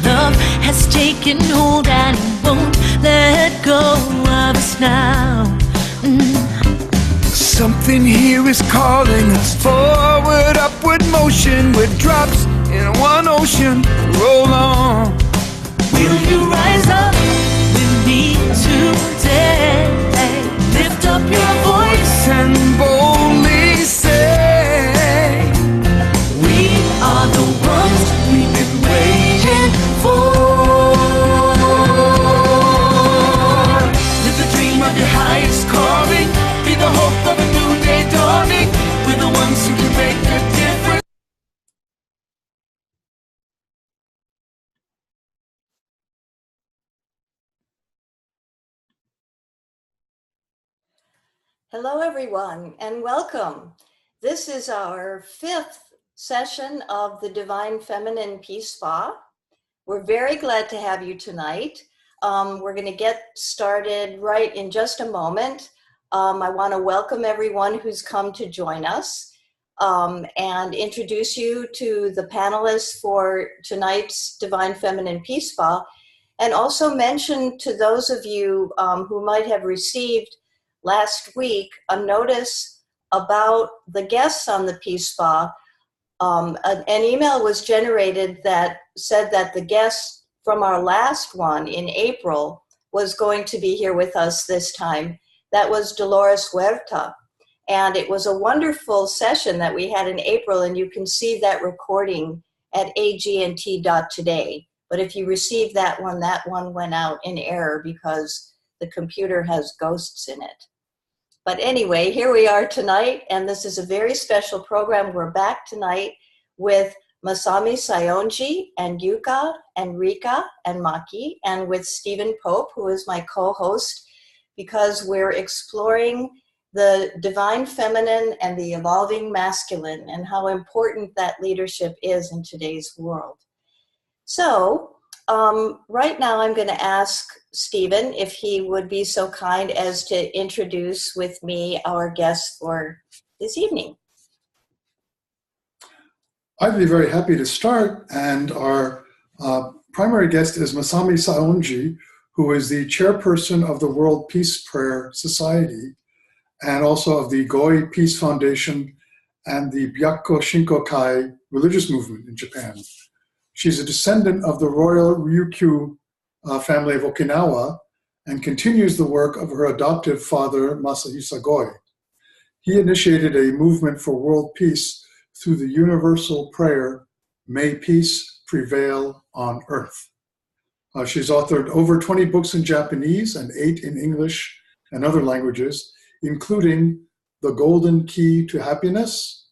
Love has taken hold and it won't let go of us now. Something here is calling us forward, upward motion with drops in one ocean. Roll on. Will you rise up with me today? Lift up your voice and boldly say, we are the ones we've been waiting for. Live the dream of your highest calling. Be the hope of a new day dawning. We're the ones who can make a difference. Hello, everyone, and welcome. This is our 5th session of the Divine Feminine Peace Spa. We're very glad to have you tonight. We're going to get started right in just a moment. I want to welcome everyone who's come to join us and introduce you to the panelists for tonight's Divine Feminine Peace Spa, and also mention to those of you who might have received last week a notice about the guests on the Peace Spa. An email was generated that said that the guest from our last one in April was going to be here with us this time. That was Dolores Huerta. And it was a wonderful session that we had in April, and you can see that recording at agnt.today. But if you received that one went out in error because the computer has ghosts in it. But anyway, here we are tonight, and this is a very special program. We're back tonight with Masami, Saionji, and Yuka, and Rika, and Maki, and with Stephen Pope, who is my co-host, because we're exploring the divine feminine and the evolving masculine and how important that leadership is in today's world. So, right now I'm going to ask Stephen if he would be so kind as to introduce with me our guests for this evening. I'd be very happy to start, and our primary guest is Masami Saionji, who is the chairperson of the World Peace Prayer Society and also of the Goi Peace Foundation and the Byakko Shinkokai religious movement in Japan. She's a descendant of the royal Ryukyu family of Okinawa and continues the work of her adoptive father, Masahisa Goi. He initiated a movement for world peace through the universal prayer, "May peace prevail on earth." She's authored over 20 books in Japanese and 8 in English and other languages, including The Golden Key to Happiness,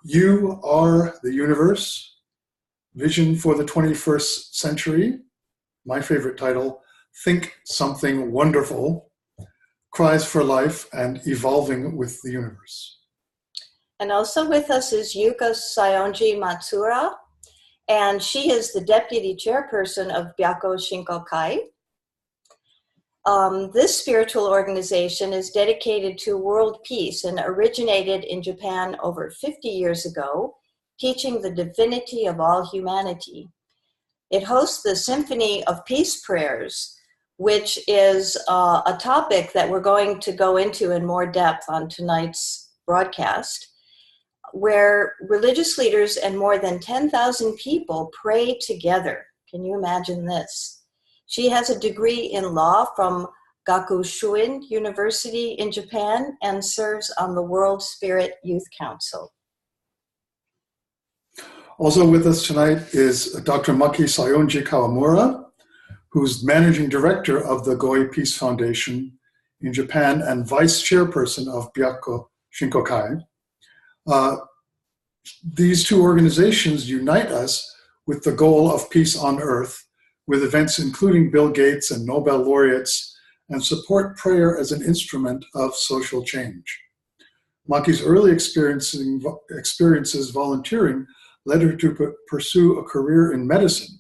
You Are the Universe, Vision for the 21st Century, my favorite title, Think Something Wonderful, Cries for Life, and Evolving with the Universe. And also with us is Yuka Saionji Matsura, and she is the deputy chairperson of Byakko Shinkokai. This spiritual organization is dedicated to world peace and originated in Japan over 50 years ago, teaching the divinity of all humanity. It hosts the Symphony of Peace Prayers, which is a topic that we're going to go into in more depth on tonight's broadcast, where religious leaders and more than 10,000 people pray together. Can you imagine this? She has a degree in law from Gakushuin University in Japan and serves on the World Spirit Youth Council. Also with us tonight is Dr. Maki Saionji Kawamura, who's managing director of the Goi Peace Foundation in Japan and vice chairperson of Byakko Shinkokai. These two organizations unite us with the goal of peace on earth, with events including Bill Gates and Nobel laureates, and support prayer as an instrument of social change. Maki's early experiences volunteering led her to pursue a career in medicine,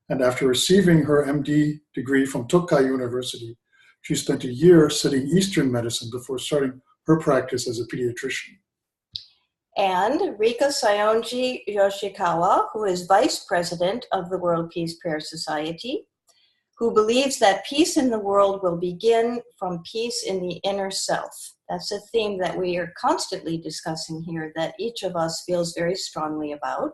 and after receiving her MD degree from Tokai University, she spent a year studying Eastern medicine before starting her practice as a pediatrician. And Rika Saionji Yoshikawa, who is Vice President of the World Peace Prayer Society, who believes that peace in the world will begin from peace in the inner self. That's a theme that we are constantly discussing here that each of us feels very strongly about.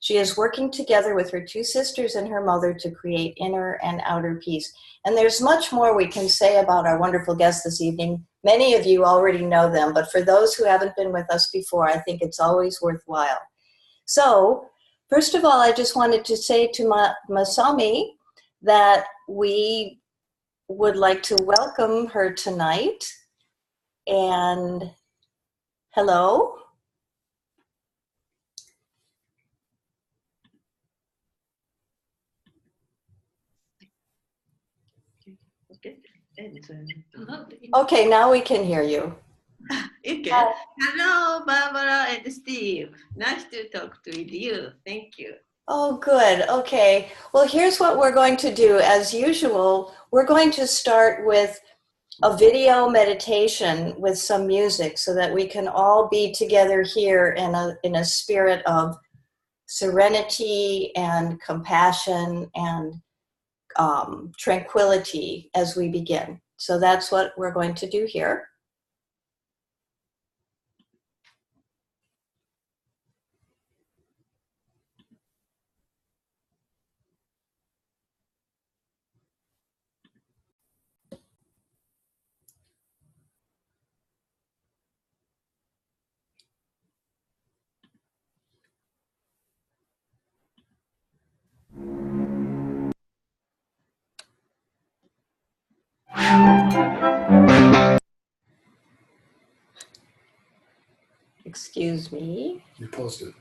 She is working together with her two sisters and her mother to create inner and outer peace. And there's much more we can say about our wonderful guests this evening. Many of you already know them, but for those who haven't been with us before, I think it's always worthwhile. So, first of all, I just wanted to say to Masami that we would like to welcome her tonight. And hello. Okay, now we can hear you. Okay. Hello, Barbara and Steve. Nice to talk with you. Thank you. Oh, good. Okay. Well, here's what we're going to do. As usual, we're going to start with a video meditation with some music so that we can all be together here in a spirit of serenity and compassion and tranquility as we begin. So that's what we're going to do here. Excuse me. You paused it.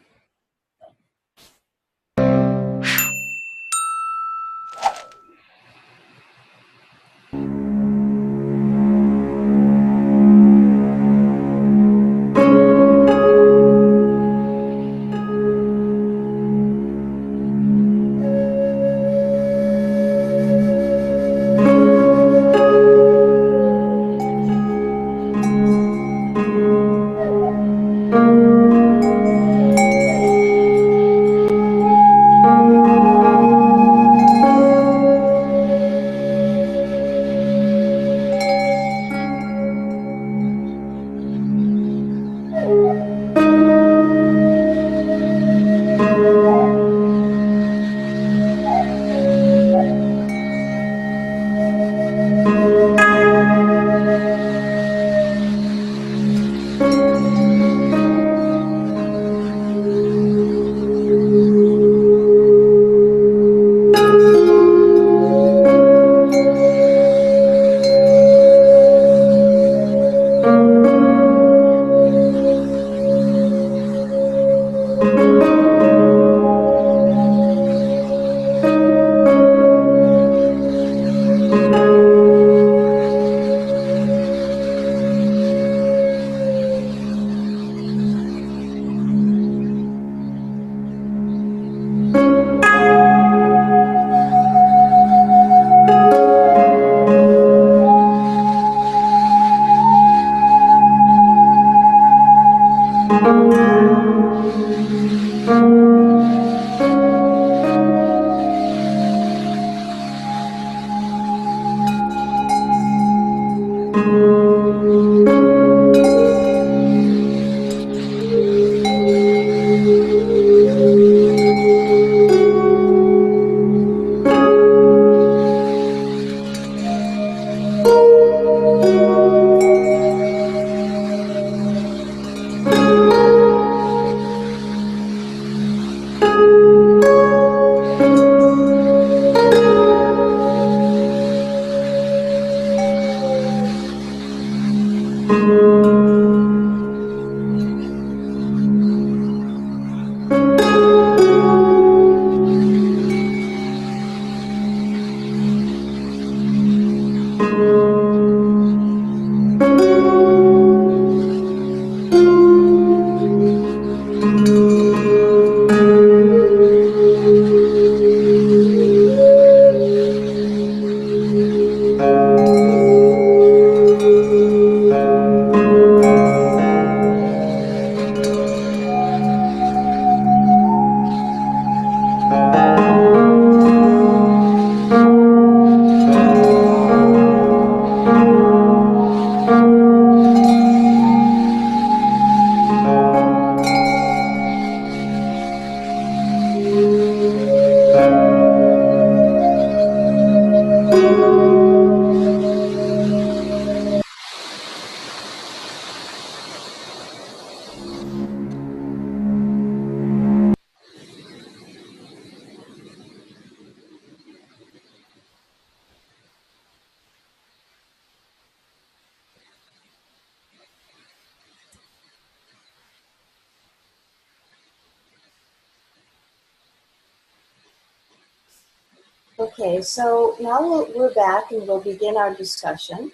Okay, so now we're back and we'll begin our discussion.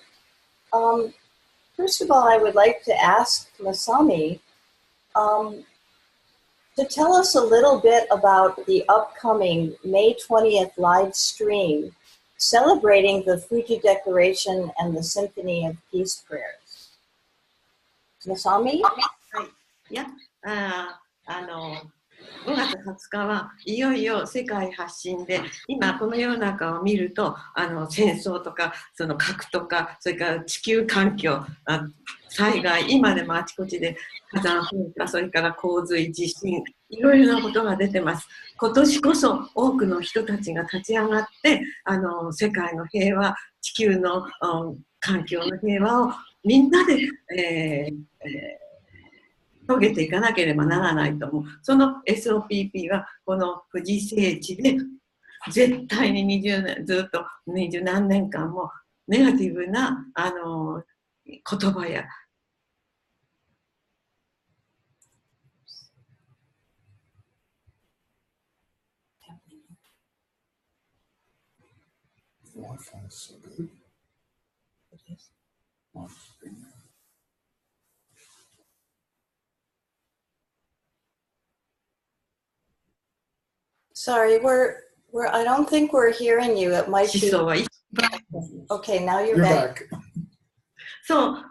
First of all, I would like to ask Masami to tell us a little bit about the upcoming May 20th live stream celebrating the Fuji Declaration and the Symphony of Peace Prayers. Masami? 5月20日はいよいよ世界発信で、今この世の中を見ると戦争とかその核とか、それから地球環境、災害、今でもあちこちで火山噴火、それから洪水、地震、いろいろなことが出てます。今年こそ多くの人たちが立ち上がって世界の平和、地球の環境の平和をみんなで、遂げていかなければならないと思う。その SOPP はこの富士聖地で絶対に20年、ずっと20何年間もネガティブな言葉やWi-Fi is so good. Sorry, I don't think we're hearing you. It might be. Okay, now you're back. そう、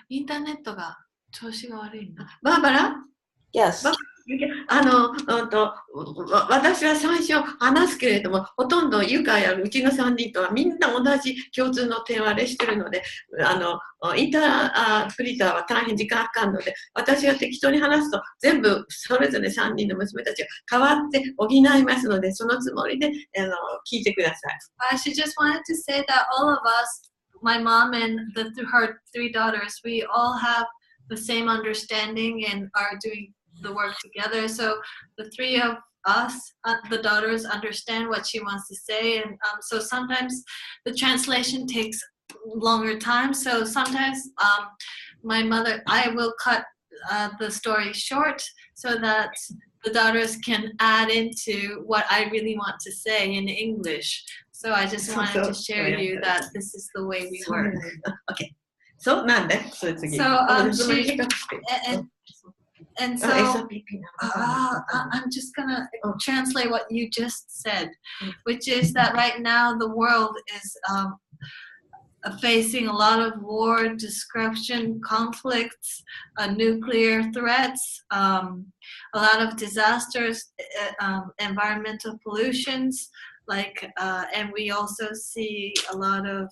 インターネットが調子が悪いんだ。バーバラ Yes. 私は最初話すけれども、ほとんどユカやうちの3人とはみんな同じ共通の点割れしてるので、インタープリターは大変時間かかるので、私が適当に話すと全部それぞれ3人の娘たちが変わって補いますので、そのつもりで聞いてください。She just wanted to say that all of us, my mom and her 3 daughters, we all have the same understanding and are doing the work together. So the 3 of us, the daughters, understand what she wants to say, and so sometimes the translation takes longer time. So sometimes I will cut the story short so that the daughters can add into what I really want to say in English. So I just wanted to share you that this is the way we work. Okay. So, なんで? So, And so I'm just gonna translate what you just said, which is that right now the world is facing a lot of war, destruction, conflicts, nuclear threats, a lot of disasters, environmental pollutions, and we also see a lot of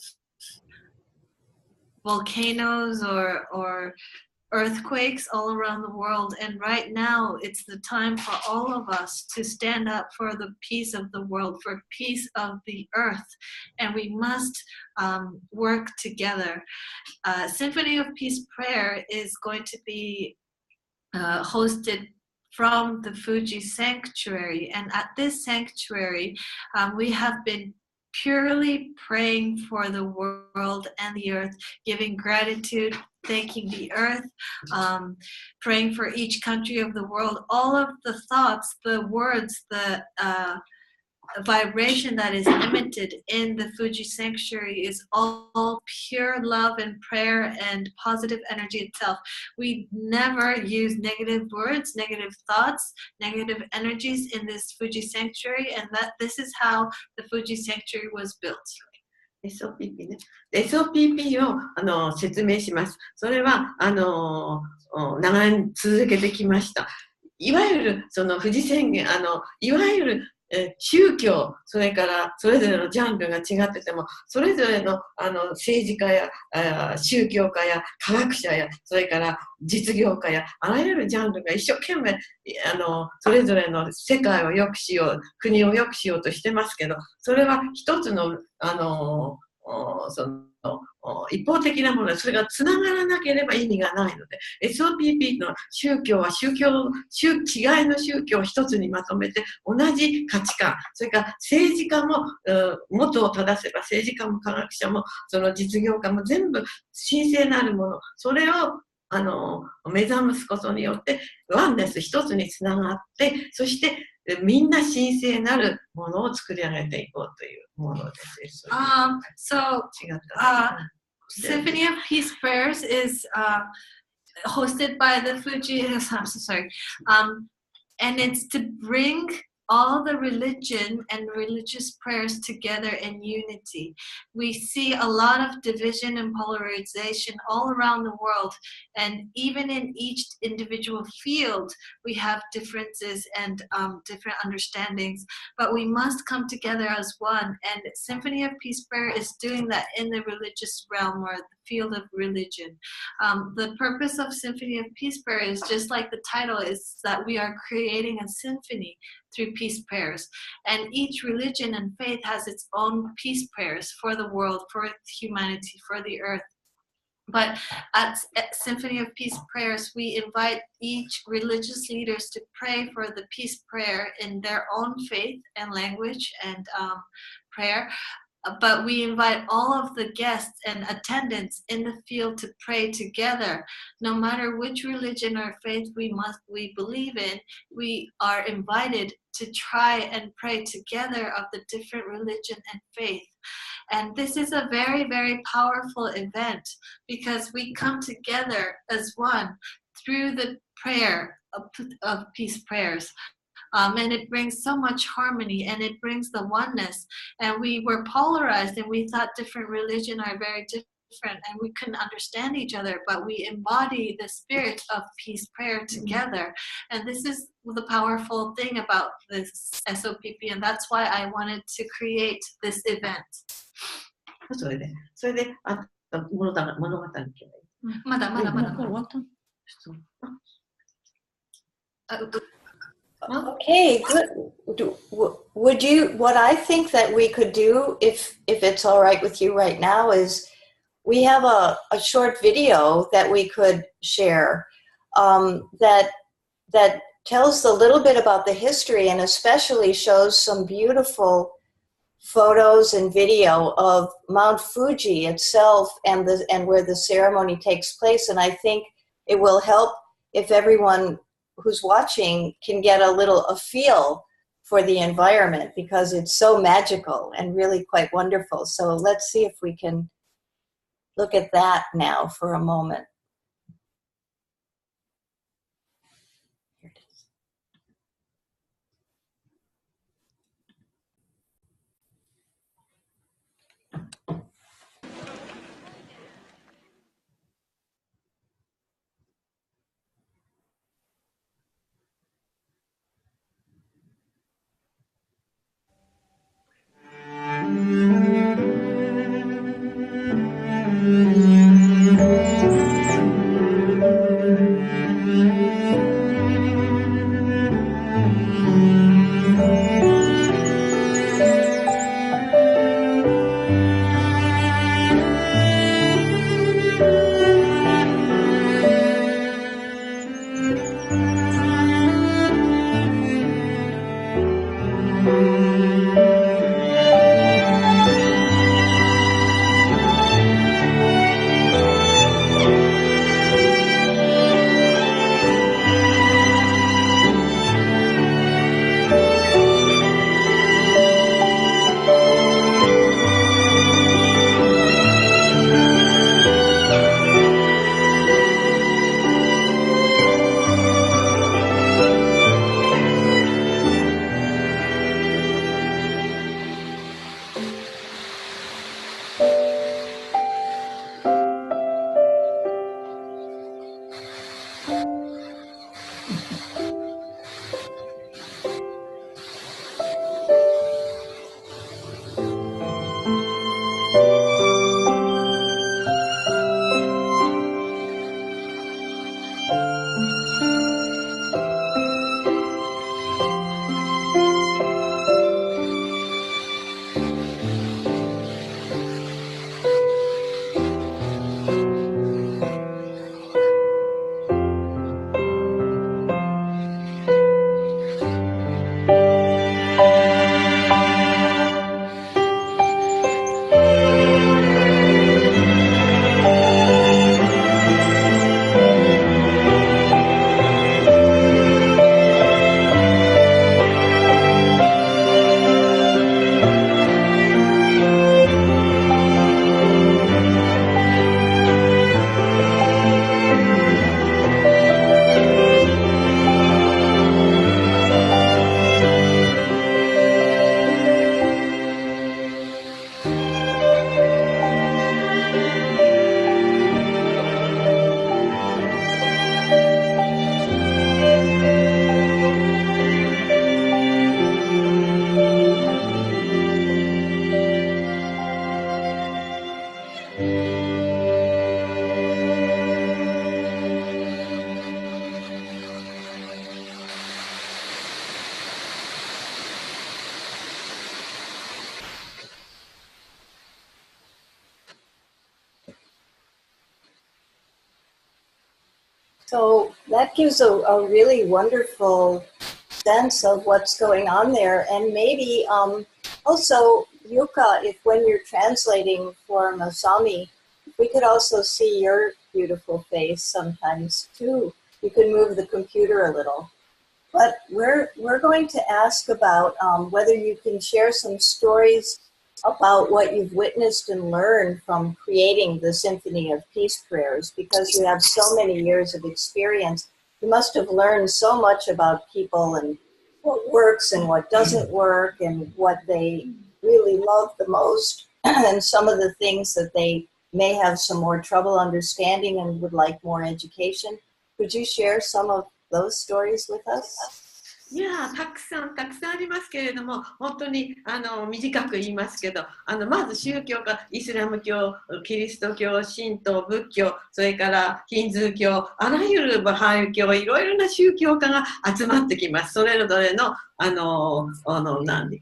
volcanoes or earthquakes all around the world. And right now it's the time for all of us to stand up for the peace of the world, for peace of the earth, and we must work together. Symphony of Peace Prayer is going to be hosted from the Fuji Sanctuary, and at this sanctuary we have been purely praying for the world and the earth, giving gratitude, thanking the earth, praying for each country of the world. All of the thoughts, the words, the vibration that is emitted in the Fuji Sanctuary is all pure love and prayer and positive energy itself. We never use negative words, negative thoughts, negative energies in this Fuji Sanctuary, and that this is how the Fuji Sanctuary was built. SOPP ね。SOPP を説明します。それは長年続けてきました。いわゆるその富士宣言、いわゆる宗教、それからそれぞれのジャンルが違ってても、それぞれの政治家や宗教家や科学者や、それから実業家や、あらゆるジャンルが一生懸命それぞれの世界を良くしよう、国を良くしようとしてますけど、それは一つのその一方的なもので、それがつながらなければ意味がないので、 SOPP の宗教は違いの宗教を一つにまとめて、同じ価値観、それから政治家も元を正せば政治家も科学者もその実業家も全部神聖なるもの、それを目覚ますことによってワンネス一つにつながって、そしてみんな神聖なるものを作り上げていこうというものです。So, 違ったね。Symphony of Peace Prayers is hosted by the Fuji. I'm so sorry. And it's to bring all the religion and religious prayers together in unity. We see a lot of division and polarization all around the world, and even in each individual field, we have differences and different understandings, but we must come together as one, and Symphony of Peace Prayer is doing that in the religious realm or the field of religion. The purpose of Symphony of Peace Prayer is just like the title is that we are creating a symphony through peace prayers, and each religion and faith has its own peace prayers for the world, for humanity, for the earth. But at Symphony of Peace Prayers, we invite each religious leaders to pray for the peace prayer in their own faith and language and prayer. But we invite all of the guests and attendants in the field to pray together. No matter which religion or faith we believe in, we are invited to try and pray together of the different religion and faith. And this is a very, very powerful event because we come together as one through the prayer of peace prayers. And it brings so much harmony, and it brings the oneness. And we were polarized, and we thought different religion are very different, and we couldn't understand each other, but we embody the spirit of peace prayer together. And this is the powerful thing about this SOPP, and that's why I wanted to create this event. それで、あと物語の件。まだ。Okay, good. What I think that we could do, if it's all right with you right now, is we have a short video that we could share that tells a little bit about the history and especially shows some beautiful photos and video of Mount Fuji itself and where the ceremony takes place. And I think it will help if everyone who's watching can get a feel for the environment because it's so magical and really quite wonderful. So let's see if we can look at that now for a moment. Here it is. So that gives a really wonderful sense of what's going on there. And maybe also, Yuka, if when you're translating for Masami, we could also see your beautiful face sometimes too. You could move the computer a little. But we're going to ask about whether you can share some stories about what you've witnessed and learned from creating the Symphony of Peace prayers, because you have so many years of experience. You must have learned so much about people and what works and what doesn't work and what they really love the most and some of the things that they may have some more trouble understanding and would like more education. Could you share some of those stories with us? いやたくさんありますけれども、本当に短く言いますけど、まず宗教がイスラム教、キリスト教、神道、仏教、それからヒンズー教、あらゆるバハイ教、いろいろな宗教家が集まってきます。それぞれの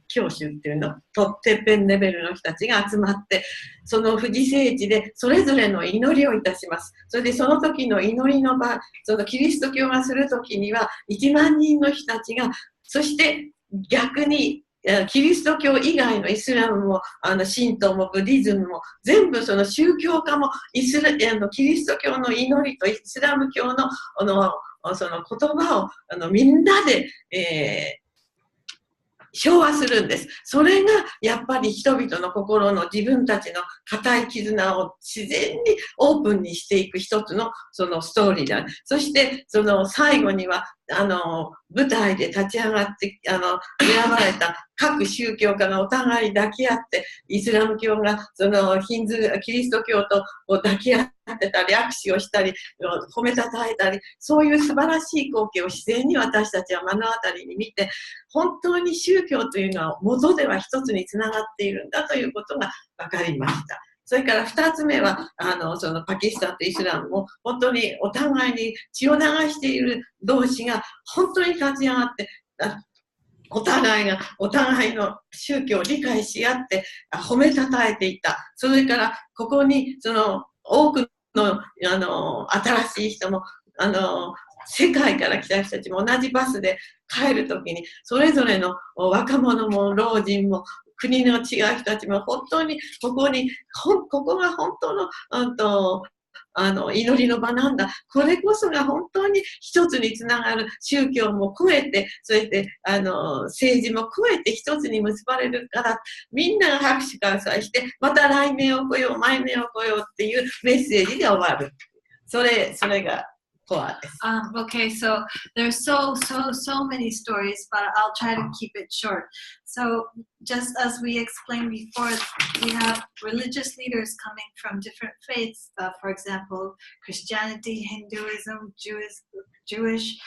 教宗っていうの、てっぺんレベルの人たちが集まって、その富士聖地でそれぞれの祈りをいたします。それでその時の祈りの場、そのキリスト教がする時には1万人の人たちが、そして逆にキリスト教以外のイスラムも神道もブディズムも全部その宗教家もキリスト教の祈りとイスラム教のその言葉をみんなで、昭和するんです。それがやっぱり人々の心の自分たちの固い絆を自然にオープンにしていく一つのそのストーリーだ。そしてその最後には舞台で立ち上がって選ばれた各宗教家がお互い抱き合って、イスラム教がそのキリスト教と抱き合ってたり握手をしたり褒めたたえたり、そういう素晴らしい光景を自然に私たちは目の当たりに見て、本当に宗教というのは元では一つにつながっているんだということが分かりました。それから2つ目はそのパキスタンとイスラムも本当にお互いに血を流している同士が本当に立ち上がって、お互いがお互いの宗教を理解し合って褒めたたえていた。それからここにその多くの新しい人も世界から来た人たちも同じバスで帰るときにそれぞれの若者も老人も国の違う人たちも本当にここが本当の祈りの場なんだ。これこそが本当に一つにつながる、宗教も超えて、そして政治も超えて一つに結ばれるから、みんなが拍手喝采して、また来年を来よう、毎年を来ようっていうメッセージで終わる。それがコアです。Okay, so there's so many stories, but I'll try to keep it short. So just as we explained before, we have religious leaders coming from different faiths. For example, Christianity, Hinduism, Jewish,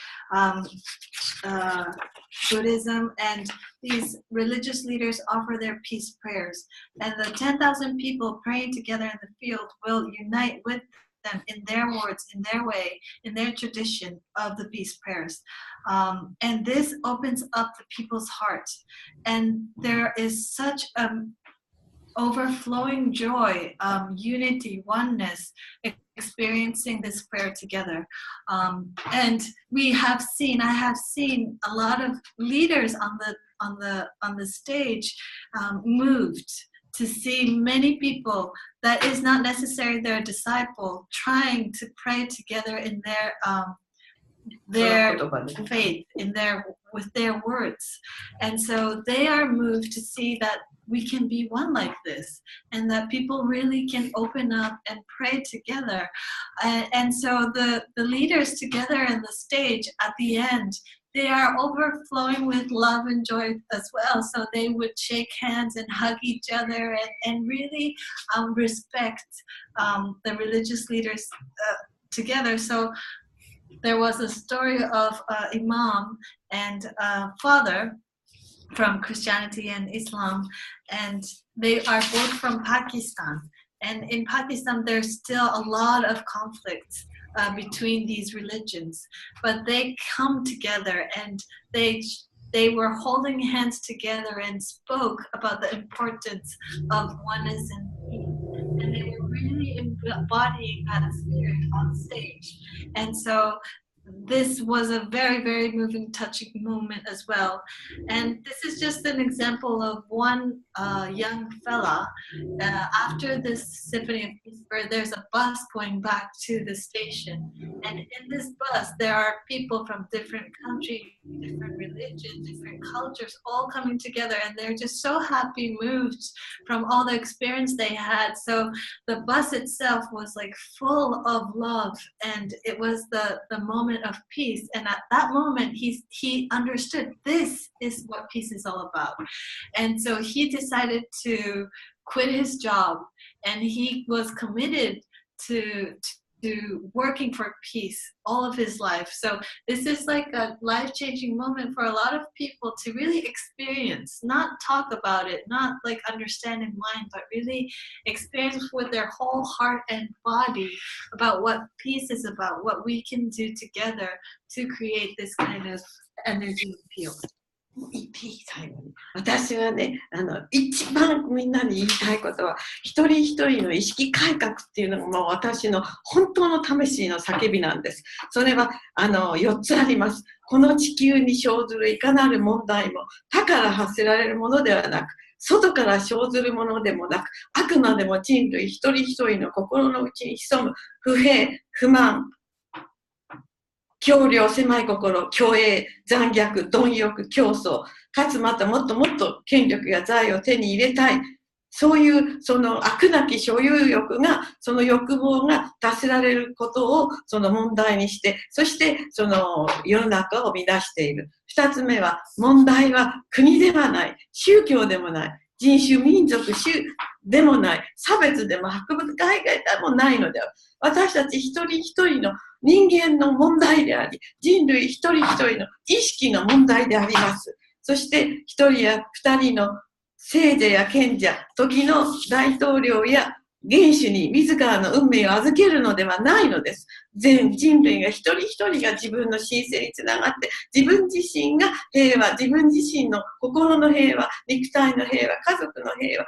Buddhism, and these religious leaders offer their peace prayers. And the 10,000 people praying together in the field will unite with them in their words, in their way, in their tradition of the peace prayers. And this opens up the people's hearts. And there is such overflowing joy, unity, oneness, experiencing this prayer together. And I have seen a lot of leaders on the stage moved to see many people that is not necessarily their disciple trying to pray together in their faith, with their words. And so they are moved to see that we can be one like this, and that people really can open up and pray together. And so the leaders together on the stage at the end they are overflowing with love and joy as well. So they would shake hands and hug each other and really respect the religious leaders together. So there was a story of imam and father from Christianity and Islam, and they are both from Pakistan. And in Pakistan, there's still a lot of conflict between these religions, but they come together and they were holding hands together and spoke about the importance of oneness and peace. And they were really embodying that spirit on stage. And so this was a very, very moving, touching moment as well. And this is just an example of one young fella. After this Symphony of Peace, where there's a bus going back to the station. And in this bus, there are people from different countries, different religions, different cultures, all coming together. And they're just so happy, moved from all the experience they had. So the bus itself was like full of love. And it was the moment of peace. And at that moment, he understood this is what peace is all about. And so he decided to quit his job, and he was committed to working for peace all of his life. So this is like a life-changing moment for a lot of people to really experience, not talk about it, not like understand in mind, but really experience with their whole heart and body about what peace is about, what we can do together to create this kind of energy field. 言っていい最後に。私はね、一番みんなに言いたいことは、一人一人の意識改革っていうのがもう私の本当の魂の叫びなんです。それは4つあります。この地球に生ずるいかなる問題も他から発せられるものではなく、外から生ずるものでもなく、あくまでも人類一人一人の心の内に潜む不平、不満、強量、狭い心、虚栄、残虐、貪欲、競争、かつまたもっともっと権力や財を手に入れたい。そういうその悪なき所有欲が、その欲望が達せられることをその問題にして、そしてその世の中を乱している。二つ目は、問題は国ではない、宗教でもない、人種、民族、種でもない、差別でも博物海外でもないのでは。私たち一人一人の人間の問題であり、人類一人一人の意識の問題であります。そして一人や二人の聖者や賢者、時の大統領や元首に自らの運命を預けるのではないのです。全人類が一人一人が自分の神聖につながって、自分自身が平和、自分自身の心の平和、肉体の平和、家族の平和、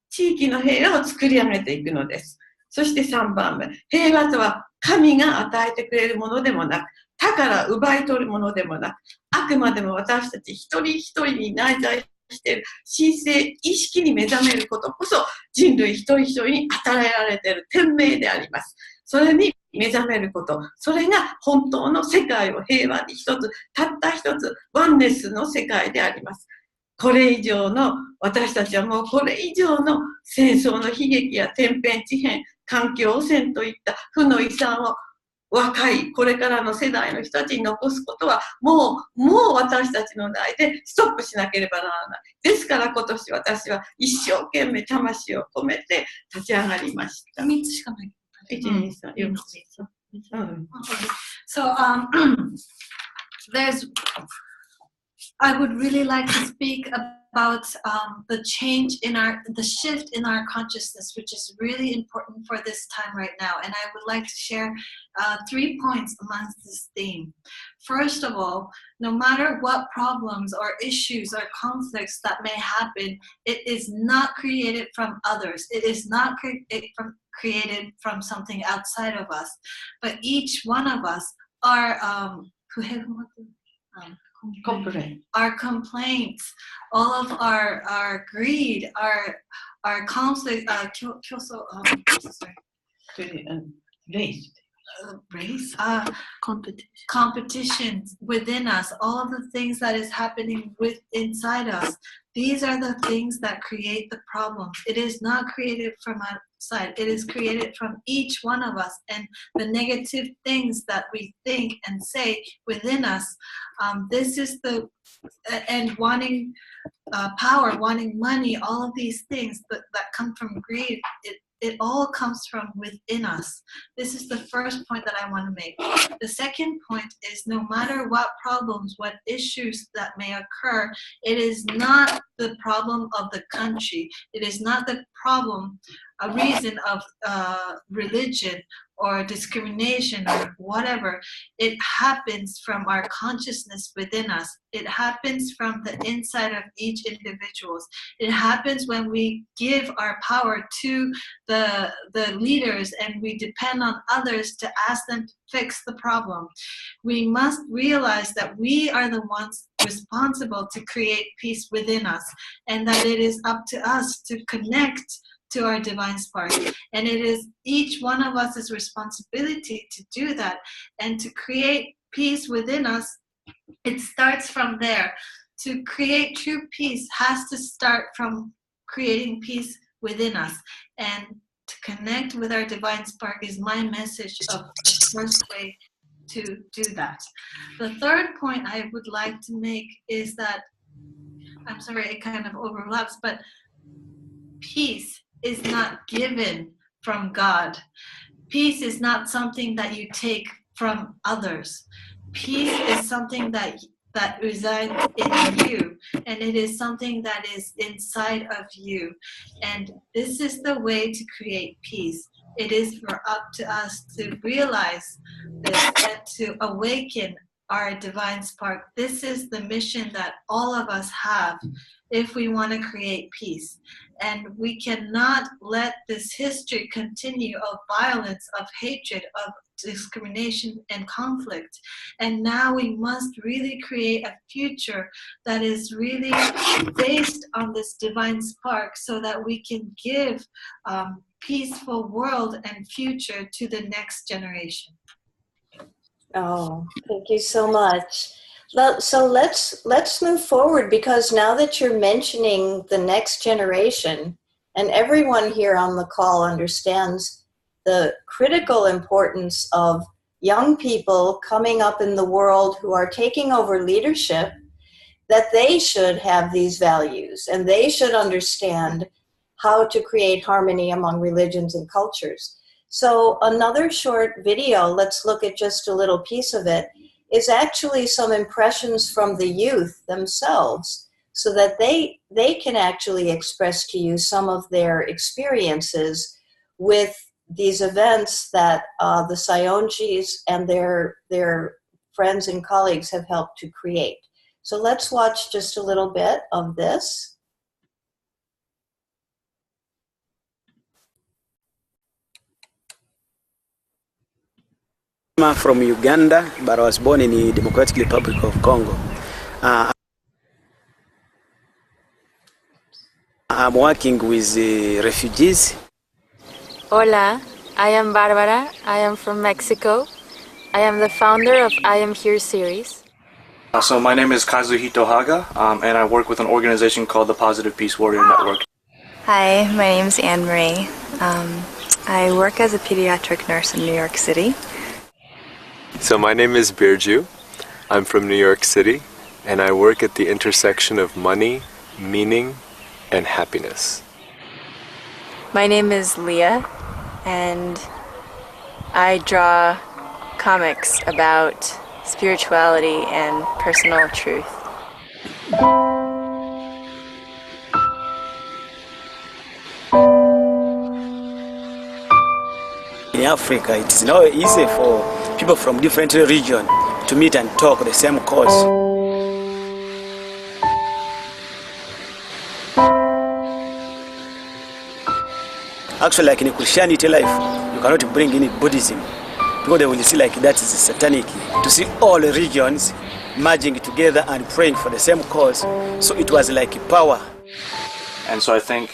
地域の平和を作り上げていくのです。そして3番目、平和とは神が与えてくれるものでもなく、他から奪い取るものでもなく、あくまでも私たち一人一人に内在している神聖意識に目覚めることこそ人類一人一人に与えられている天命であります。それに目覚めること、それが本当の世界を平和に一つ、たった一つ、ワンネスの世界であります。これ以上の、私たちはもうこれ以上の戦争の悲劇や天変地変、環境汚染といった負の遺産を若いこれからの世代の人たちに残すことはもう私たちの代でストップしなければならない。ですから今年私は一生懸命魂を込めて立ち上がりました。3つしかない。1、2、3、4、So I would really like to speak about the change in the shift in our consciousness, which is really important for this time right now. And I would like to share 3 points amongst this theme. First of all, no matter what problems or issues or conflicts that may happen, it is not created from others. It is not created from something outside of us, but each one of us are our complaints, all of our greed, our conflict, race competition. competitions within us, all of the things that is happening inside us, these are the things that create the problems. It is not created from outside. It is created from each one of us, and the negative things that we think and say within us. This is and wanting power, wanting money, all of these things that come from greed, it all comes from within us. This is the first point that I want to make. The second point is, no matter what problems, what issues that may occur, it is not the problem of the country. It is not the problem, a reason of religion or discrimination or whatever. It happens from our consciousness within us. It happens from the inside of each individual. It happens when we give our power to the leaders and we depend on others to ask them to fix the problem. We must realize that we are the ones responsible to create peace within us, and that it is up to us to connect to our divine spark, and it is each one of us' responsibility to do that and to create peace within us. It starts from there. To create true peace has to start from creating peace within us, and to connect with our divine spark is my message of the first way to do that. The third point I would like to make is that, I'm sorry, it kind of overlaps, but peace is not given from God. Peace is not something that you take from others. Peace is something that resides in you, and it is something that is inside of you. And this is the way to create peace. It is up to us to realize this and to awaken our divine spark. This is the mission that all of us have if we want to create peace. And we cannot let this history continue of violence, of hatred, of discrimination and conflict. And now we must really create a future that is really based on this divine spark, so that we can give peaceful world and future to the next generation. Oh, thank you so much. So let's move forward, because now that you're mentioning the next generation, and everyone here on the call understands the critical importance of young people coming up in the world who are taking over leadership, that they should have these values and they should understand how to create harmony among religions and cultures. So another short video, let's look at just a little piece of it, is actually some impressions from the youth themselves, so that they can actually express to you some of their experiences with these events that the Saionjis and their friends and colleagues have helped to create. So let's watch just a little bit of this. I'm from Uganda, but I was born in the Democratic Republic of Congo. I'm working with refugees. Hola, I am Barbara. I am from Mexico. I am the founder of I Am Here series. So my name is Kazuhito Haga, and I work with an organization called the Positive Peace Warrior Network. Hi, my name is Anne Marie. I work as a pediatric nurse in New York City. So my name is Birju. I'm from New York City, and I work at the intersection of money, meaning, and happiness. My name is Leah, and I draw comics about spirituality and personal truth. In Africa, it is now easy for people from different regions to meet and talk the same cause. Actually, like in Christianity life, you cannot bring in Buddhism, because they will see like that is satanic. To see all the regions merging together and praying for the same cause, so it was like power. And so I think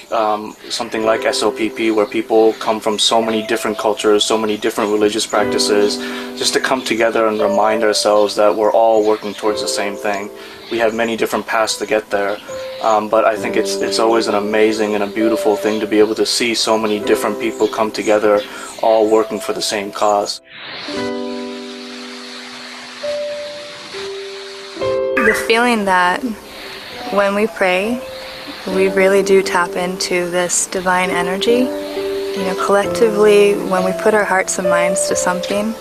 something like SOPP, where people come from so many different cultures, so many different religious practices, just to come together and remind ourselves that we're all working towards the same thing. We have many different paths to get there, but I think it's always an amazing and a beautiful thing to be able to see so many different people come together, all working for the same cause. The feeling that when we pray, we really do tap into this divine energy. You know, collectively, when we put our hearts and minds to something,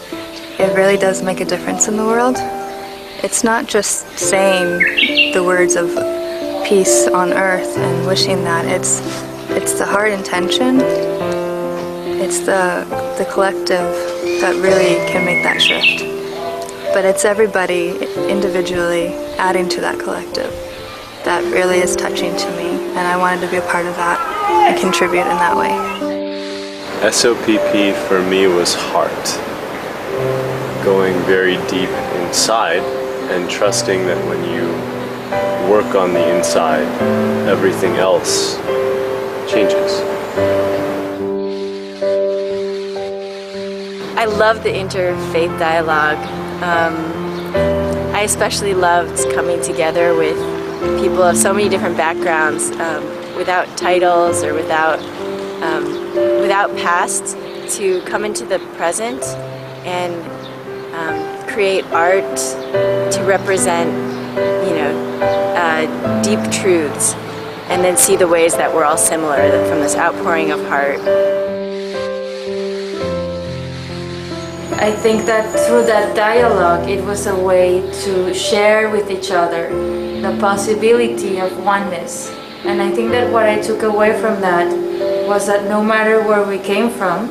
it really does make a difference in the world. It's not just saying the words of peace on earth and wishing that. It's the heart intention. It's the collective that really can make that shift. But it's everybody individually adding to that collective that really is touching to me, and I wanted to be a part of that and contribute in that way. SOPP for me was heart. Going very deep inside and trusting that when you work on the inside, everything else changes. I love the interfaith dialogue. I especially loved coming together with people of so many different backgrounds, without titles or without past, to come into the present and create art to represent, deep truths, and then see the ways that we're all similar from this outpouring of heart. I think that through that dialogue, it was a way to share with each other the possibility of oneness. And I think that what I took away from that was that no matter where we came from,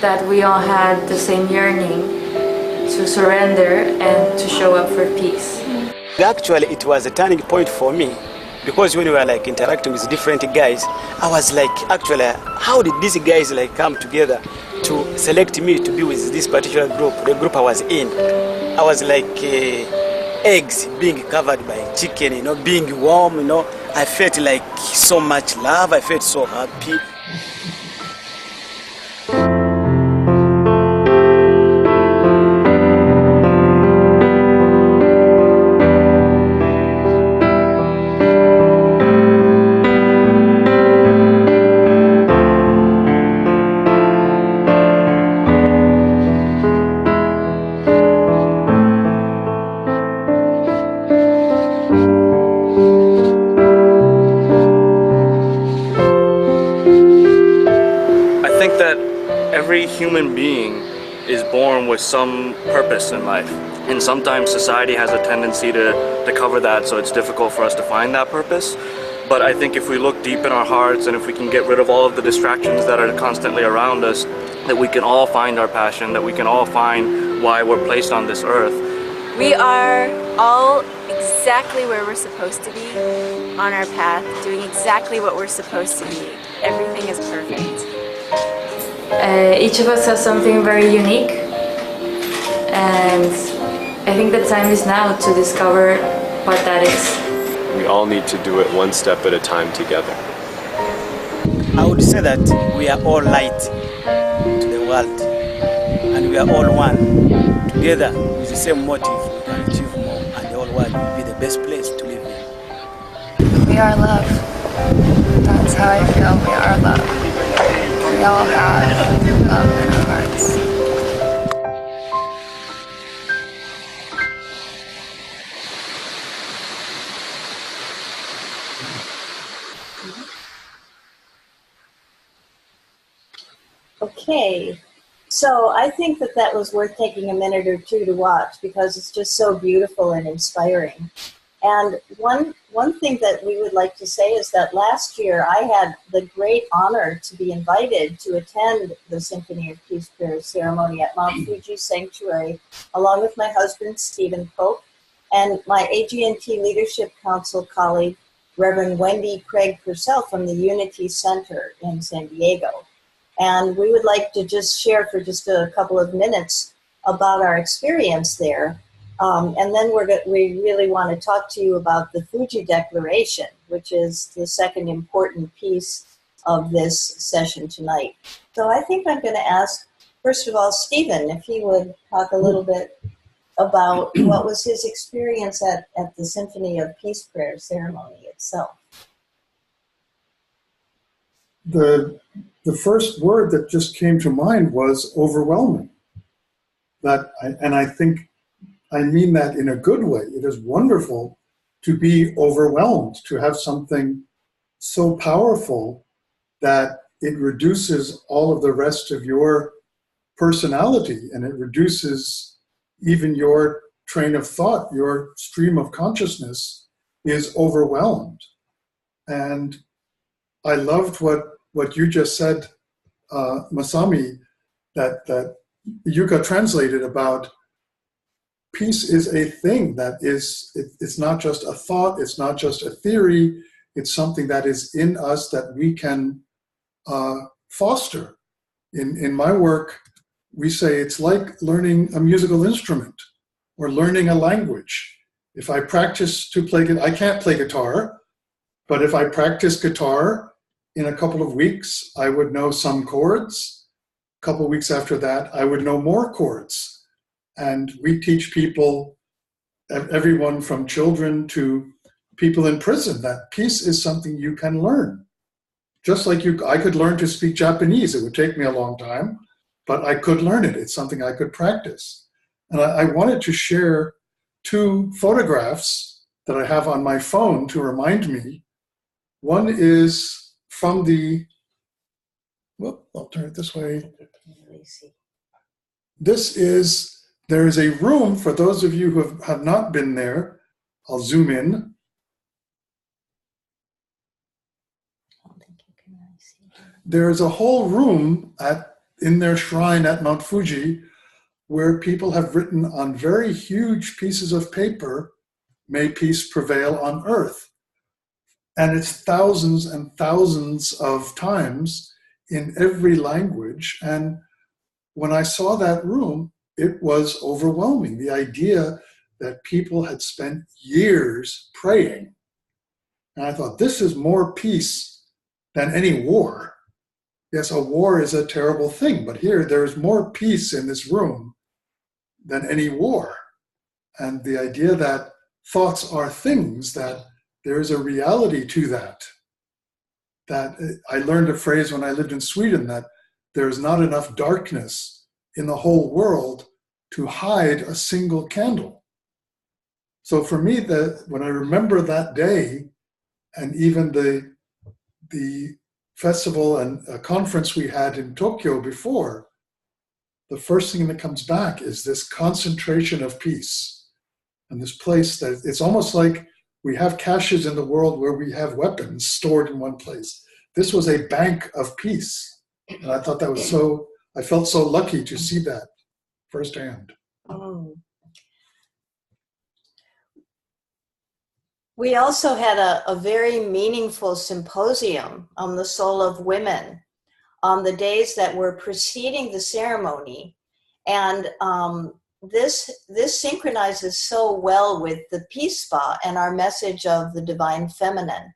that we all had the same yearning to surrender and to show up for peace. Actually, it was a turning point for me, because when we were like interacting with different guys, I was like, actually, how did these guys like come together to select me to be with this particular group, the group I was in? I was like eggs being covered by chicken, being warm, I felt like so much love, I felt so happy. Every human being is born with some purpose in life, and sometimes society has a tendency to cover that, so it's difficult for us to find that purpose. But I think if we look deep in our hearts, and if we can get rid of all of the distractions that are constantly around us, that we can all find our passion, that we can all find why we're placed on this earth. We are all exactly where we're supposed to be, on our path, doing exactly what we're supposed to be. Everything is perfect. Each of us has something very unique, and I think the time is now to discover what that is. We all need to do it one step at a time together. I would say that we are all light to the world, and we are all one. Together with the same motive, we can achieve more, and the whole world will be the best place to live in. We are love. That's how I feel. We are love. We all have love in our hearts. Okay, so I think that was worth taking a minute or two to watch, because it's just so beautiful and inspiring. And one thing that we would like to say is that last year I had the great honor to be invited to attend the Symphony of Peace prayer ceremony at Mount Fuji Sanctuary, along with my husband, Stephen Pope, and my AG&T Leadership Council colleague, Reverend Wendy Craig Purcell from the Unity Center in San Diego. And we would like to just share for just a couple of minutes about our experience there. And then we really want to talk to you about the Fuji Declaration, which is the second important piece of this session tonight. So I think I'm going to ask, first of all, Stephen, if he would talk a little bit about what was his experience at the Symphony of Peace prayer ceremony itself. The first word that just came to mind was overwhelming. And I think I mean that in a good way. It is wonderful to be overwhelmed, to have something so powerful that it reduces all of the rest of your personality, and it reduces even your train of thought. Your stream of consciousness is overwhelmed. And I loved what you just said, Masami, that Yuka translated about peace is a thing that is, it's not just a thought, it's not just a theory, it's something that is in us that we can foster. In my work, we say it's like learning a musical instrument or learning a language. If I practice to play, I can't play guitar, but if I practice guitar in a couple of weeks, I would know some chords. A couple of weeks after that, I would know more chords. And we teach people, everyone from children to people in prison, that peace is something you can learn. Just like I could learn to speak Japanese. It would take me a long time, but I could learn it. It's something I could practice. And I wanted to share 2 photographs that I have on my phone to remind me. One is from I'll turn it this way. There is a room, for those of you who have not been there, I'll zoom in. There is a whole room in their shrine at Mount Fuji where people have written on very huge pieces of paper, "May peace prevail on earth." And it's thousands and thousands of times in every language. And when I saw that room, it was overwhelming. The idea that people had spent years praying. And I thought, this is more peace than any war. Yes, a war is a terrible thing, but here there's more peace in this room than any war. And the idea that thoughts are things, that there is a reality to that. That I learned a phrase when I lived in Sweden, that there's not enough darkness in the whole world to hide a single candle. So for me, when I remember that day, and even the festival and a conference we had in Tokyo before, the first thing that comes back is this concentration of peace. And this place that it's almost like we have caches in the world where we have weapons stored in one place. This was a bank of peace. And I thought that was I felt so lucky to see that firsthand. Oh. We also had a very meaningful symposium on the soul of women on the days that were preceding the ceremony. And this synchronizes so well with the Peace Spa and our message of the divine feminine.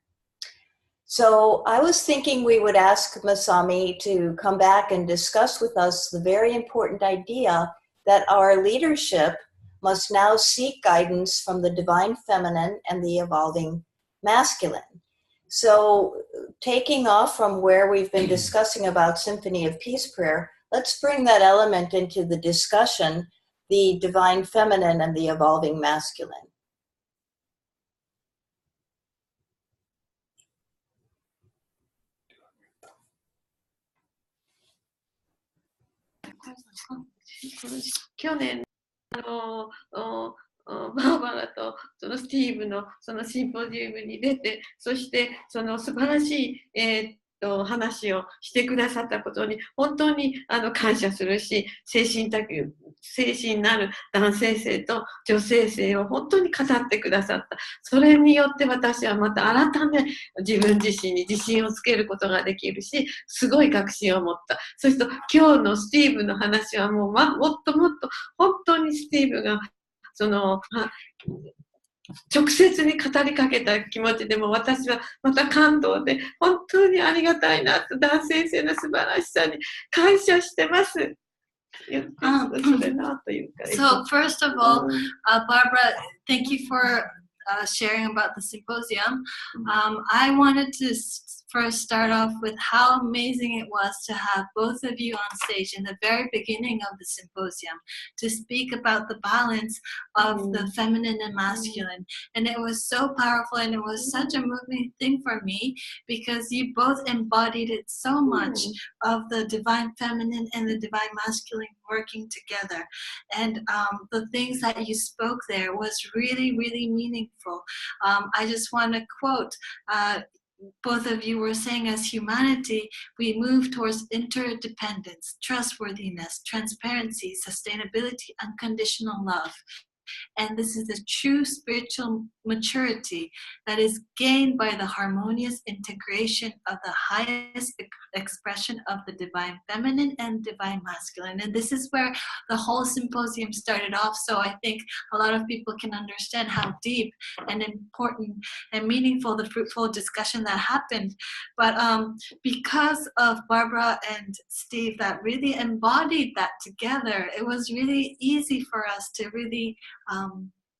So I was thinking we would ask Masami to come back and discuss with us the very important idea that our leadership must now seek guidance from the divine feminine and the evolving masculine. So taking off from where we've been discussing about Symphony of Peace prayer, let's bring that element into the discussion, the divine feminine and the evolving masculine.バーバラとそのスティーブのそのシンポジウムに出て、そしてその素晴らしい、話をしてくださったことに本当に感謝するし、精神なる男性性と女性性を本当に語ってくださった。それによって私はまた改め自分自身に自信をつけることができるし、すごい確信を持った。そして今日のスティーブの話はもっともっと本当にスティーブがその直接に語りかけた気持ちでも私はまた感動で本当にありがたいなとダン先生の素晴らしさに感謝してます。So first of all, Barbara, thank you for sharing about the symposium. I wanted to first start off with how amazing it was to have both of you on stage in the very beginning of the symposium to speak about the balance of the feminine and masculine. And it was so powerful, and it was such a moving thing for me because you both embodied it so much of the divine feminine and the divine masculine working together. And the things that you spoke there was really, really meaningful. I just want to quote, both of you were saying, as humanity, we move towards interdependence, trustworthiness, transparency, sustainability, unconditional love. And this is the true spiritual maturity that is gained by the harmonious integration of the highest expression of the divine feminine and divine masculine. And this is where the whole symposium started off. So I think a lot of people can understand how deep and important and meaningful the fruitful discussion that happened. But because of Barbara and Steve that really embodied that together, it was really easy for us to really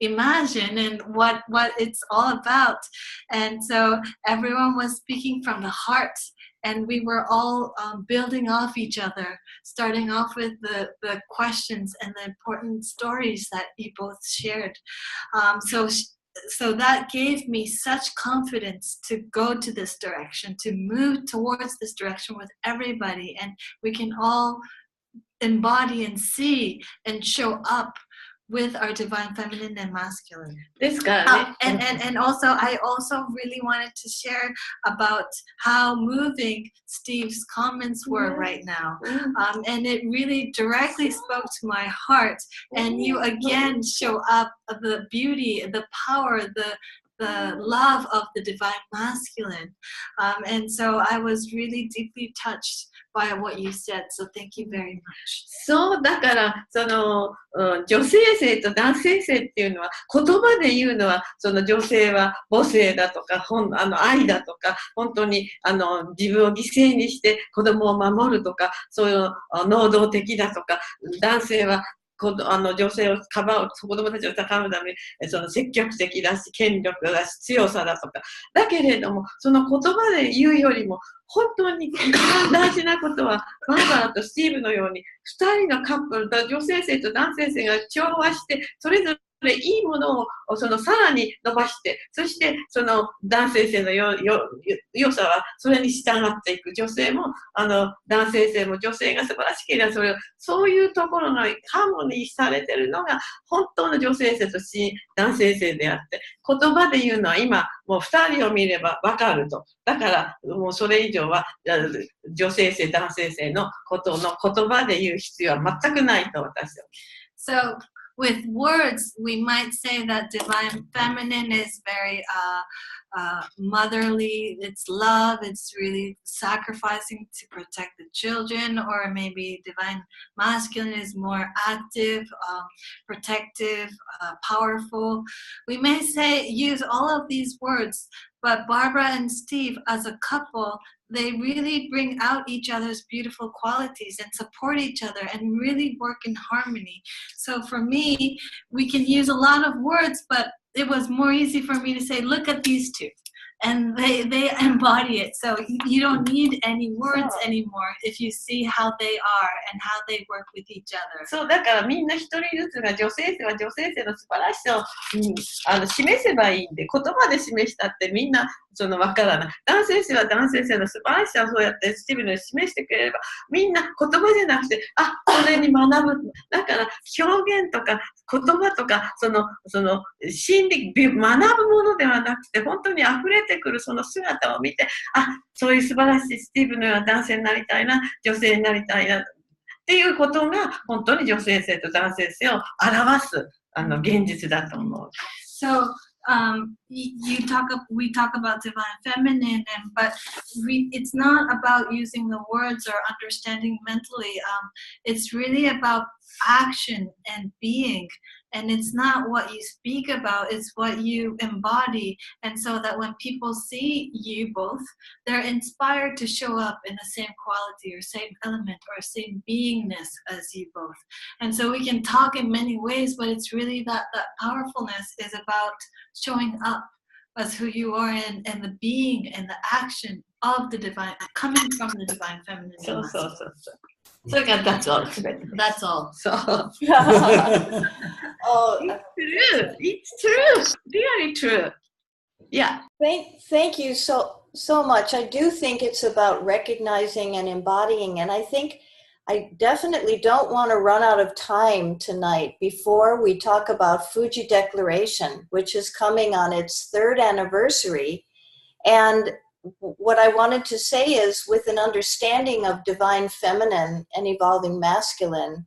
imagine and what it's all about. And so everyone was speaking from the heart, and we were all building off each other, starting off with the questions and the important stories that you both shared. So that gave me such confidence to go to this direction, to move towards this direction with everybody, and we can all embody and see and show up with our divine feminine and masculine. And also, I also really wanted to share about how moving Steve's comments were right now. And it really directly spoke to my heart. And you again show up the beauty, the power, the love of the divine masculine. And so I was really deeply touched by what you said. So thank you very much. そうだからその女性性と男性性っていうのは言葉で言うのはその女性は母性だとか愛だとか本当に自分を犠牲にして子供を守るとかそういう能動的だとか男性は女性をかばう子供たちを高めるためにその積極的だし権力だし強さだとかだけれどもその言葉で言うよりも本当に一番大事なことはバーバラとスティーブのように2人のカップル女性性と男性性が調和してそれぞれいいものをそのさらに伸ばしてそしてその男性性の良さはそれに従っていく女性も男性性も女性が素晴らしければそういうところがハーモニーされているのが本当の女性性と男性性であって言葉で言うのは今もう2人を見れば分かるとだからもうそれ以上は女性性男性性のことの言葉で言う必要は全くないと私は。So with words, we might say that divine feminine is very motherly, it's love, it's really sacrificing to protect the children, or maybe divine masculine is more active, protective, powerful. We may use all of these words, but Barbara and Steve as a couple, they really bring out each other's beautiful qualities and support each other and really work in harmony. So for me, we can use a lot of words, but it was more easy for me to say, look at these two. And they embody it. So you don't need any words anymore if you see how they are and how they work with each other. そうだからみんな一人ずつが女性性は女性性の素晴らしさを、示せばいいんで言葉で示したってみんなその分からない男性性は男性性の素晴らしさをそうやってスティーブに示してくれればみんな言葉じゃなくてそれに学ぶだから表現とか言葉とかその心理学ぶものではなくて本当に溢れてくるその姿を見てそういう素晴らしいスティーブのような男性になりたいな女性になりたいなっていうことが本当に女性性と男性性を表す現実だと思う。So we talk about divine feminine, but it's not about using the words or understanding mentally. It's really about action and being. And it's not what you speak about, it's what you embody. And so that when people see you both, they're inspired to show up in the same quality or same element or same beingness as you both. And so we can talk in many ways, but it's really that powerfulness is about showing up as who you are and the being and the action of the divine, coming from the divine feminine. そうそうそうそう。それがthat's all すべて。That's all. そう。Oh, It's true. Really true. Yeah. thank you so much. I do think it's about recognizing and embodying, and I think I definitely don't want to run out of time tonight before we talk about Fuji Declaration, which is coming on its 3rd anniversary. And what I wanted to say is, with an understanding of divine feminine and evolving masculine,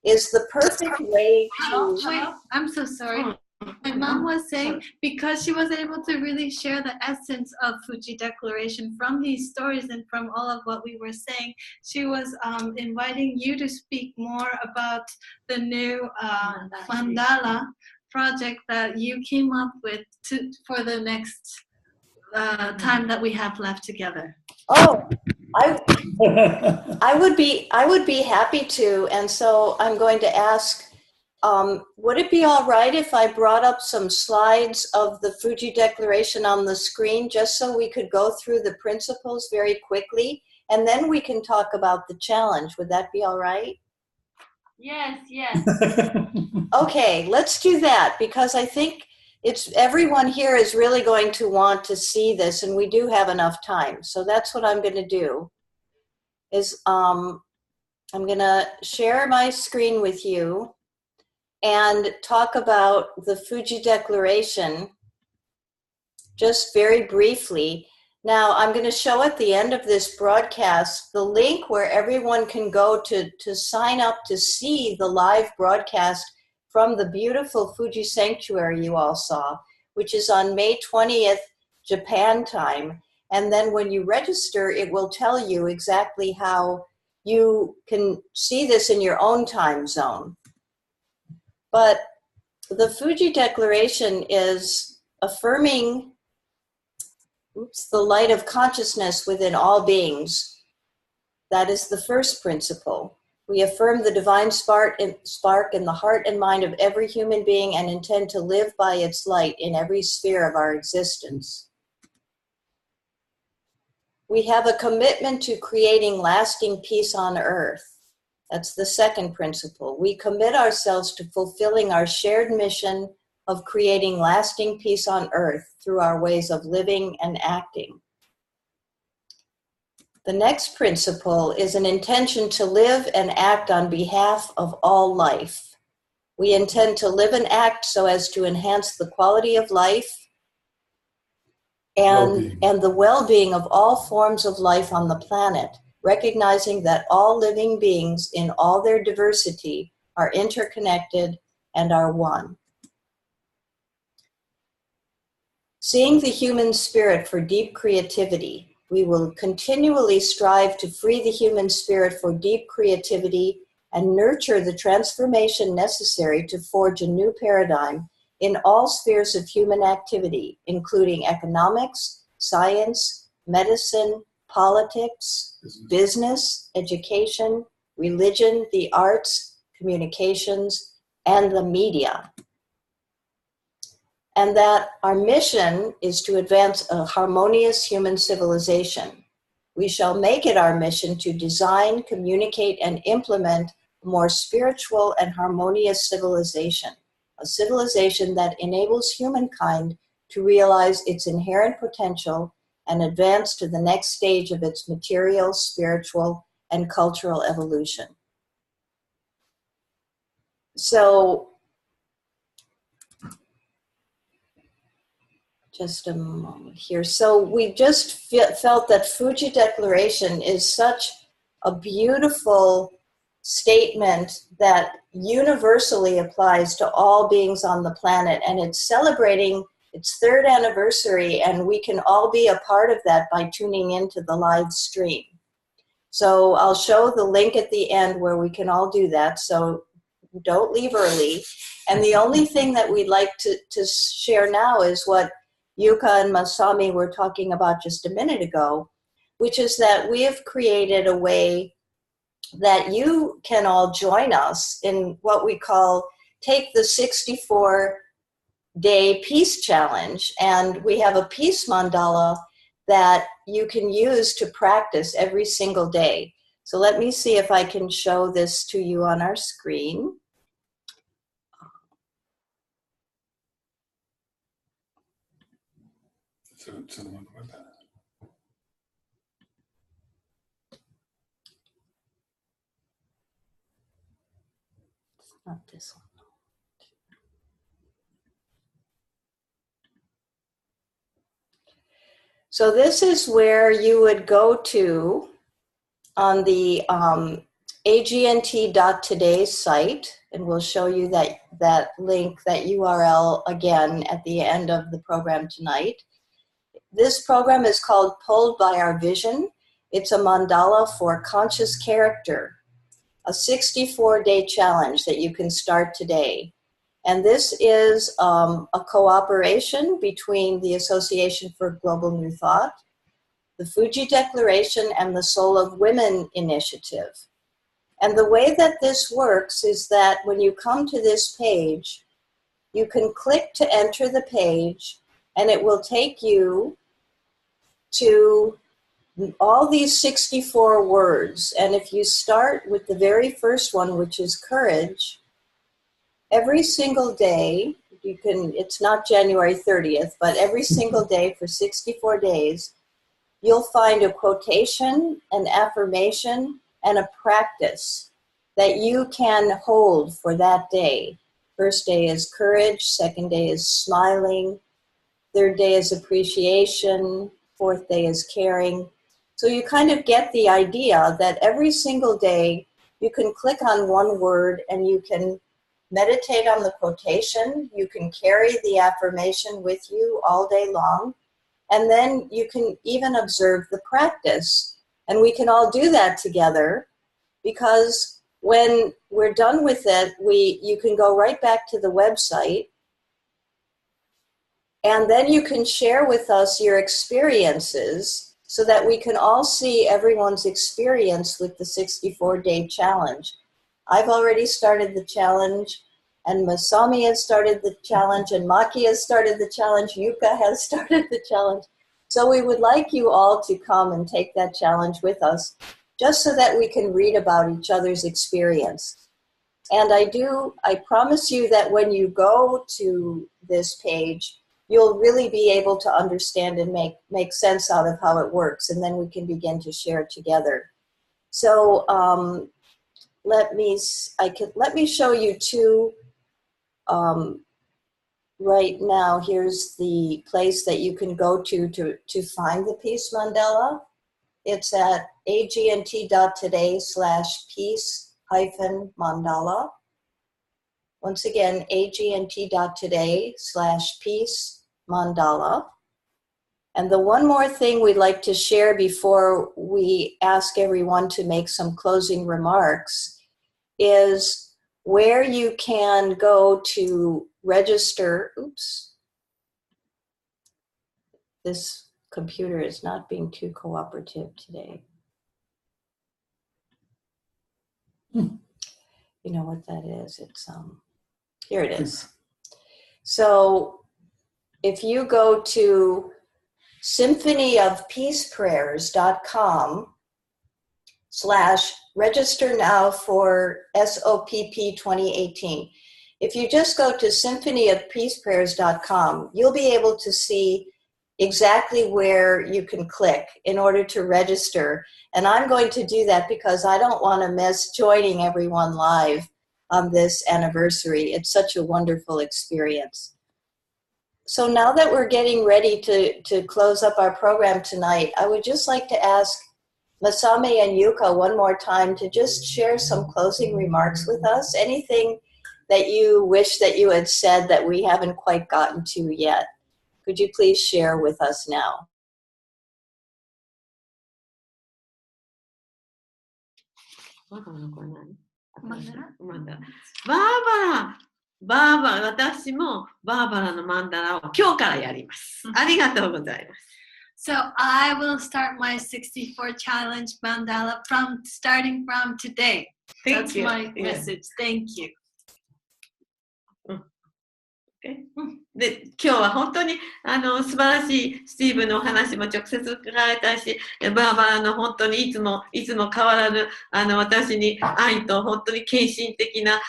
is the perfect way to... Wait, I'm so sorry. My mom was saying, because she was able to really share the essence of Fuji Declaration from these stories and from all of what we were saying, she was inviting you to speak more about the new mandala project that you came up with for the next time that we have left together. Oh, I would be happy to, and so I'm going to ask, would it be all right if I brought up some slides of the Fuji Declaration on the screen, just so we could go through the principles very quickly, and then we can talk about the challenge? Would that be all right? Yes. Okay, let's do that, because I think everyone here is really going to want to see this, and we do have enough time. So that's what I'm going to do, is I'm going to share my screen with you and talk about the Fuji Declaration just very briefly. Now, I'm going to show at the end of this broadcast the link where everyone can go to sign up to see the live broadcast from the beautiful Fuji Sanctuary you all saw, which is on May 20th, Japan time. And then when you register, it will tell you exactly how you can see this in your own time zone. But the Fuji Declaration is affirming the light of consciousness within all beings. That is the first principle. We affirm the divine spark in the heart and mind of every human being and intend to live by its light in every sphere of our existence. We have a commitment to creating lasting peace on earth. That's the second principle. We commit ourselves to fulfilling our shared mission of creating lasting peace on earth through our ways of living and acting. The next principle is an intention to live and act on behalf of all life. We intend to live and act so as to enhance the quality of life and the well-being of all forms of life on the planet, recognizing that all living beings in all their diversity are interconnected and are one. Seeing the human spirit for deep creativity, we will continually strive to free the human spirit for deep creativity and nurture the transformation necessary to forge a new paradigm in all spheres of human activity, including economics, science, medicine, politics, business, education, religion, the arts, communications, and the media. And that our mission is to advance a harmonious human civilization. We shall make it our mission to design, communicate, and implement a more spiritual and harmonious civilization, a civilization that enables humankind to realize its inherent potential and advance to the next stage of its material, spiritual, and cultural evolution. So, just a moment here. So we just felt that Fuji Declaration is such a beautiful statement that universally applies to all beings on the planet, and it's celebrating its 3rd anniversary, and we can all be a part of that by tuning into the live stream. So I'll show the link at the end where we can all do that. So don't leave early. And the only thing that we'd like to share now is what Yuka and Masami were talking about just a minute ago, which is that we have created a way that you can all join us in what we call Take the 64-Day Peace Challenge. And we have a peace mandala that you can use to practice every single day. So let me see if I can show this to you on our screen. Not this one. So this is where you would go to on the agnt.today site, and we'll show you that link, that URL again at the end of the program tonight. This program is called Pulled by Our Vision. It's a mandala for conscious character, a 64-day challenge that you can start today. And this is a cooperation between the Association for Global New Thought, the Fuji Declaration, and the Soul of Women Initiative. And the way that this works is that when you come to this page, you can click to enter the page, and it will take you to all these 64 words. And if you start with the very first one, which is courage, every single day, you can, it's not January 30th, but every single day for 64 days, you'll find a quotation, an affirmation, and a practice that you can hold for that day. First day is courage, second day is smiling, third day is appreciation, fourth day is caring. So you kind of get the idea that every single day you can click on one word and you can meditate on the quotation, you can carry the affirmation with you all day long, and then you can even observe the practice. And we can all do that together, because when we're done with it, you can go right back to the website, and then you can share with us your experiences so that we can all see everyone's experience with the 64-day challenge. I've already started the challenge, and Masami has started the challenge, and Maki has started the challenge, Yuka has started the challenge. So we would like you all to come and take that challenge with us, just so that we can read about each other's experience. And I promise you that when you go to this page, you'll really be able to understand and make sense out of how it works, and then we can begin to share together. So let me show you two right now. Here's the place that you can go to find the Peace Mandala. It's at agnt.today/peace-mandala. Once again, agnt.today/peace-mandala. And the one more thing we'd like to share before we ask everyone to make some closing remarks is where you can go to register. Oops. This computer is not being too cooperative today. You know what that is? It's here it is. So if you go to symphonyofpeaceprayers.com/register now for SOPP 2018. If you just go to symphonyofpeaceprayers.com, you'll be able to see exactly where you can click in order to register. And I'm going to do that because I don't want to miss joining everyone live on this anniversary. It's such a wonderful experience. So now that we're getting ready to close up our program tonight, I would just like to ask Masami and Yuka one more time to just share some closing remarks with us. Anything that you wish that you had said that we haven't quite gotten to yet. Could you please share with us now? マンダラ。バーバラ、私もバーバラのマンダラを今日からやります。ありがとうございます。So I will start my 64 challenge mandala starting from today. That's my message. Thank you. で、今日は本当に素晴らしいスティーブのお話も直接伺えたし、バーバラの本当にいつも変わらぬ私に愛と本当に献身的な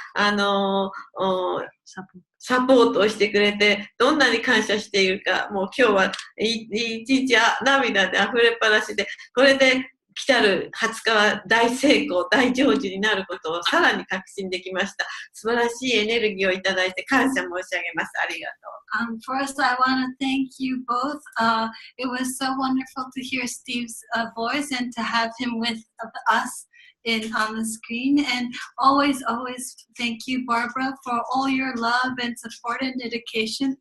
サポートをしてくれて、どんなに感謝しているか、もう今日は一日涙で溢れっぱなしで、これで来たる20日は大成功、大成就になることをさらに確信できました。素晴らしいエネルギーをいただいて感謝申し上げます。ありがとう。First, I want to thank you both. It was so wonderful to hear Steve's voice and to have him with us on the screen. And always thank you, Barbara, for all your love and support and dedication.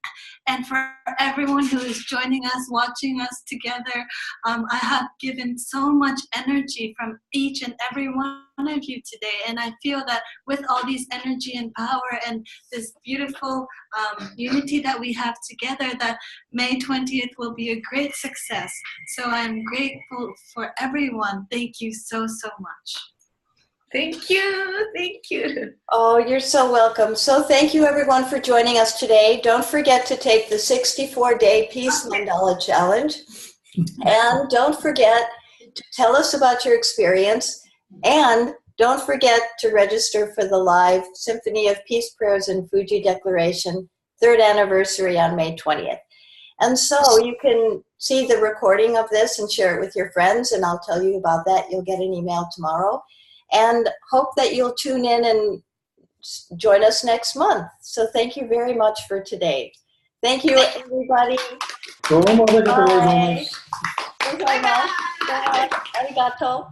And for everyone who is joining us, watching us together, I have given so much energy from each and every one of you today. And I feel that with all these energy and power and this beautiful unity that we have together, that May 20th will be a great success. So I'm grateful for everyone. Thank you so much. Thank you. Oh, you're so welcome. So thank you everyone for joining us today. Don't forget to take the 64-day Peace Mandala Challenge. And don't forget to tell us about your experience. And don't forget to register for the live Symphony of Peace Prayers and Fuji Declaration 3rd anniversary on May 20th. And so you can see the recording of this and share it with your friends, and I'll tell you about that. You'll get an email tomorrow. And hope that you'll tune in and join us next month. So thank you very much for today. Thank you, everybody. Bye. Bye. Arigato.